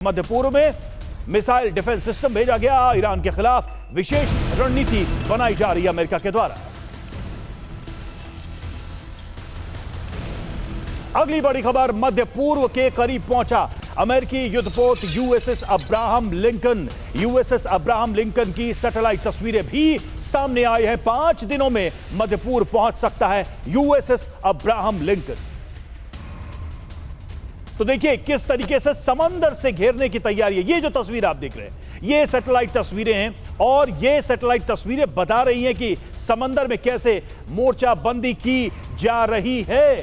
मध्य पूर्व में missile defence system भेजा गया। ईरान के खिलाफ विशेष रणनीति बनाई जा रही है अमेरिका के द्वारा। अगली बड़ी खबर मध्य पूर्व के करीब पहुंचा अमेरिकी युद्धपोत USS Abraham Lincoln. USS Abraham Lincoln की सैटेलाइट तस्वीरें भी सामने आई हैं। 5 दिनों में मध्य पूर्व पहुंच सकता है यूएसएस अब्राहम लिंकन। तो देखिए किस तरीके से समंदर से घेरने की तैयारी है। ये जो तस्वीर आप देख रहे हैं ये सैटेलाइट तस्वीरें हैं और ये सैटेलाइट तस्वीरें बता रही हैं कि समंदर में कैसे मोर्चाबंदी की जा रही है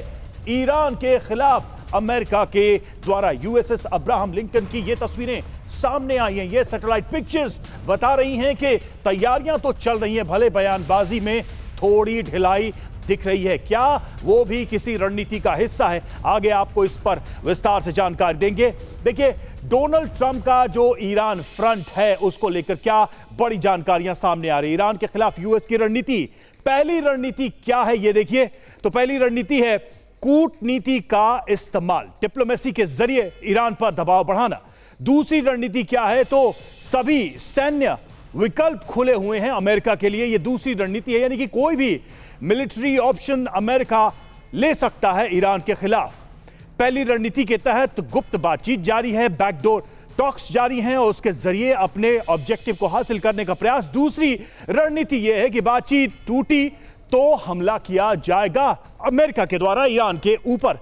ईरान के खिलाफ। अमेरिका के द्वारा यूएसएस अब्राहम लिंकन की ये तस्वीरें सामने आई हैं। ये सैटेलाइट पिक्चर्स बता रही हैं कि तैयारियां तो चल रही हैं, भले बयानबाजी में थोड़ी ढिलाई दिख रही है। क्या वो भी किसी रणनीति का हिस्सा है? आगे आपको इस पर विस्तार से जानकारी देंगे। देखिए डोनाल्ड ट्रंप का जो ईरान फ्रंट है उसको लेकर क्या बड़ी जानकारियां सामने आ रही है। ईरान के खिलाफ यूएस की रणनीति, पहली रणनीति क्या है ये देखिए। तो पहली रणनीति है कूटनीति का इस्तेमाल, डिप्लोमेसी के जरिए ईरान पर दबाव बढ़ाना। दूसरी रणनीति क्या है? तो सभी सैन्य विकल्प खुले हुए हैं अमेरिका के लिए, ये दूसरी रणनीति है। यानी कि कोई भी मिलिट्री ऑप्शन अमेरिका ले सकता है ईरान के खिलाफ। पहली रणनीति के तहत गुप्त बातचीत जारी है, बैकडोर टॉक्स जारी हैं और उसके जरिए अपने ऑब्जेक्टिव को हासिल करने का प्रयास। दूसरी रणनीति यह है कि बातचीत टूटी तो हमला किया जाएगा अमेरिका के द्वारा ईरान के ऊपर।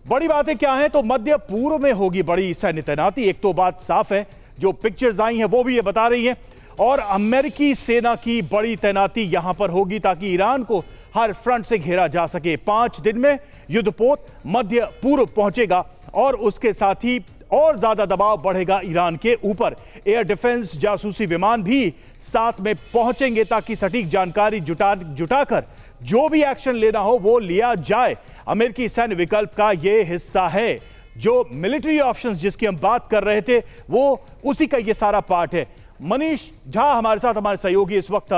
बड़ी बातें क्या हैं? तो मध्य पूर्व में होगी बड़ी सैन्य तैनाती। एक तो बात साफ है, जो पिक्चर्स आई हैं वो भी ये बता रही हैं, और अमेरिकी सेना की बड़ी तैनाती यहां पर होगी ताकि ईरान को हर फ्रंट से घेरा जा सके। 5 दिन में युद्धपोत मध्य पूर्व पहुंचेगा और उसके साथ ही और ज्यादा दबाव बढ़ेगा ईरान के ऊपर। एयर डिफेंस जासूसी विमान भी साथ में पहुंचेंगे ताकि सटीक जानकारी जुटाकर जो भी एक्शन लेना हो वो लिया जाए। अमेरिकी सैन्य विकल्प का ये हिस्सा है। जो मिलिट्री ऑप्शंस जिसकी हम बात कर रहे थे वो उसी का ये सारा पार्ट है। मनीष झा हमारे साथ, हमारे सहयोगी इस वक्त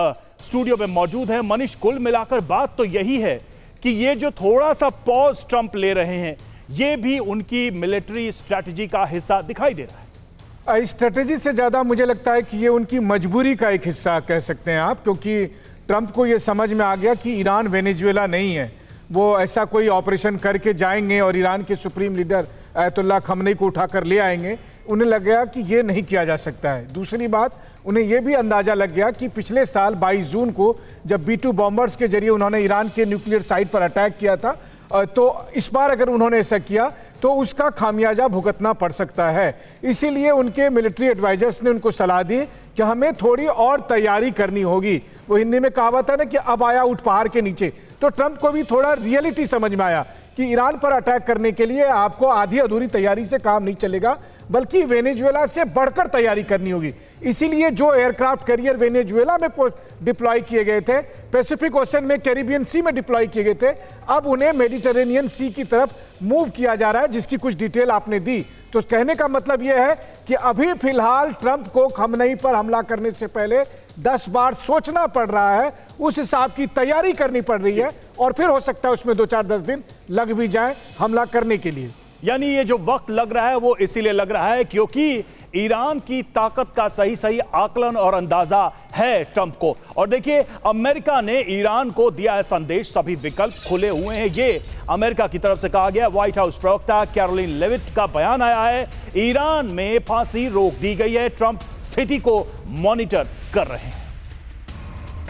स्टूडियो में मौजूद है। मनीष, कुल मिलाकर बात तो यही है कि ये जो थोड़ा सा पॉज ट्रंप ले रहे हैं ये भी उनकी मिलिट्री स्ट्रैटेजी का हिस्सा दिखाई दे रहा है। स्ट्रैटेजी से ज्यादा मुझे लगता है कि ये उनकी मजबूरी का एक हिस्सा कह सकते हैं आप, क्योंकि ट्रंप को ये समझ में आ गया कि ईरान वेनेजुएला नहीं है। वो ऐसा कोई ऑपरेशन करके जाएंगे और ईरान के सुप्रीम लीडर आयतुल्लाह खमनेई को उठाकर ले आएंगे। उन्हें लग गया कि ये नहीं किया जा सकता है। दूसरी बात, उन्हें यह भी अंदाजा लग गया कि पिछले साल 22 जून को जब B-2 बॉम्बर्स के जरिए उन्होंने ईरान के न्यूक्लियर साइट पर अटैक किया था, तो इस बार अगर उन्होंने ऐसा किया तो उसका खामियाजा भुगतना पड़ सकता है। इसीलिए उनके मिलिट्री एडवाइजर्स ने उनको सलाह दी कि हमें थोड़ी और तैयारी करनी होगी। वो हिंदी में कहावत है ना कि अब आया ऊँट पहाड़ के नीचे। तो ट्रंप को भी थोड़ा रियलिटी समझ में आया कि ईरान पर अटैक करने के लिए आपको आधी अधूरी तैयारी से काम नहीं चलेगा, बल्कि वेनेजुएला से बढ़कर तैयारी करनी होगी। इसीलिए जो एयरक्राफ्ट कैरियर वेनेजुएला में डिप्लॉय किए गए थे, पैसिफिक ओशन में, कैरिबियन सी में डिप्लॉय किए गए थे, अब उन्हें मेडिटेरेनियन सी की तरफ मूव किया जा रहा है, जिसकी कुछ डिटेल आपने दी। तो कहने का मतलब यह है कि अभी फिलहाल ट्रंप को खमनेई पर हमला करने से पहले 10 बार सोचना पड़ रहा है, उस हिसाब की तैयारी करनी पड़ रही है, और फिर हो सकता है उसमें 2-4-10 दिन लग भी जाए हमला करने के लिए। यानी ये जो वक्त लग रहा है वो इसीलिए लग रहा है क्योंकि ईरान की ताकत का सही आकलन और अंदाजा है ट्रंप को। और देखिए अमेरिका ने ईरान को दिया है संदेश, सभी विकल्प खुले हुए हैं। ये अमेरिका की तरफ से कहा गया। व्हाइट हाउस प्रवक्ता कैरोलिन लेविट का बयान आया है, ईरान में फांसी रोक दी गई है, ट्रंप स्थिति को मॉनिटर कर रहे हैं।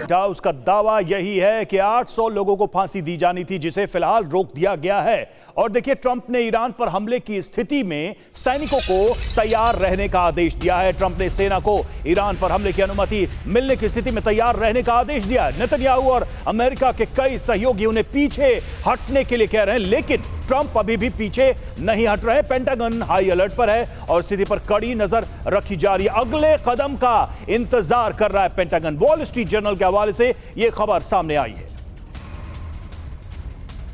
उसका दावा यही है कि 800 लोगों को फांसी दी जानी थी जिसे फिलहाल रोक दिया गया है। और देखिए ट्रंप ने ईरान पर हमले की स्थिति में सैनिकों को तैयार रहने का आदेश दिया है। ट्रंप ने सेना को ईरान पर हमले की अनुमति मिलने की स्थिति में तैयार रहने का आदेश दिया है। नेतन्याहू और अमेरिका के कई सहयोगी उन्हें पीछे हटने के लिए कह रहे हैं, लेकिन ट्रंप अभी भी पीछे नहीं हट रहे। पेंटागन हाई अलर्ट पर है और स्थिति पर कड़ी नजर रखी जा रही है। अगले कदम का इंतजार कर रहा है पेंटागन। वॉल स्ट्रीट जर्नल के हवाले से यह खबर सामने आई है।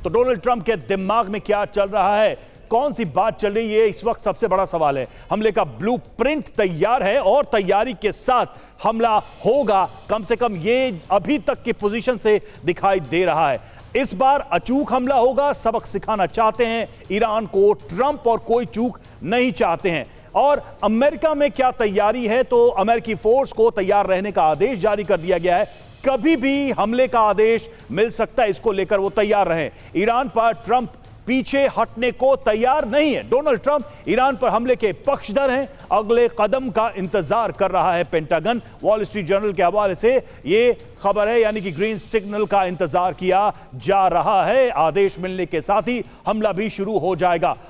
तो डोनाल्ड ट्रंप के दिमाग में क्या चल रहा है, कौन सी बात चल रही है, इस वक्त सबसे बड़ा सवाल है। हमले का ब्लूप्रिंट तैयार है और तैयारी के साथ हमला होगा, कम से कम ये अभी तक की पोजीशन से दिखाई दे रहा है। इस बार अचूक हमला होगा, सबक सिखाना चाहते हैं ईरान को ट्रंप और कोई चूक नहीं चाहते हैं। और अमेरिका में क्या तैयारी है, तो अमेरिकी फोर्स को तैयार रहने का आदेश जारी कर दिया गया है। कभी भी हमले का आदेश मिल सकता है, इसको लेकर वो तैयार रहें। ईरान पर ट्रंप पीछे हटने को तैयार नहीं है। डोनाल्ड ट्रंप ईरान पर हमले के पक्षधर हैं। अगले कदम का इंतजार कर रहा है पेंटागन। वॉल स्ट्रीट जर्नल के हवाले से यह खबर है, यानी कि ग्रीन सिग्नल का इंतजार किया जा रहा है। आदेश मिलने के साथ ही हमला भी शुरू हो जाएगा।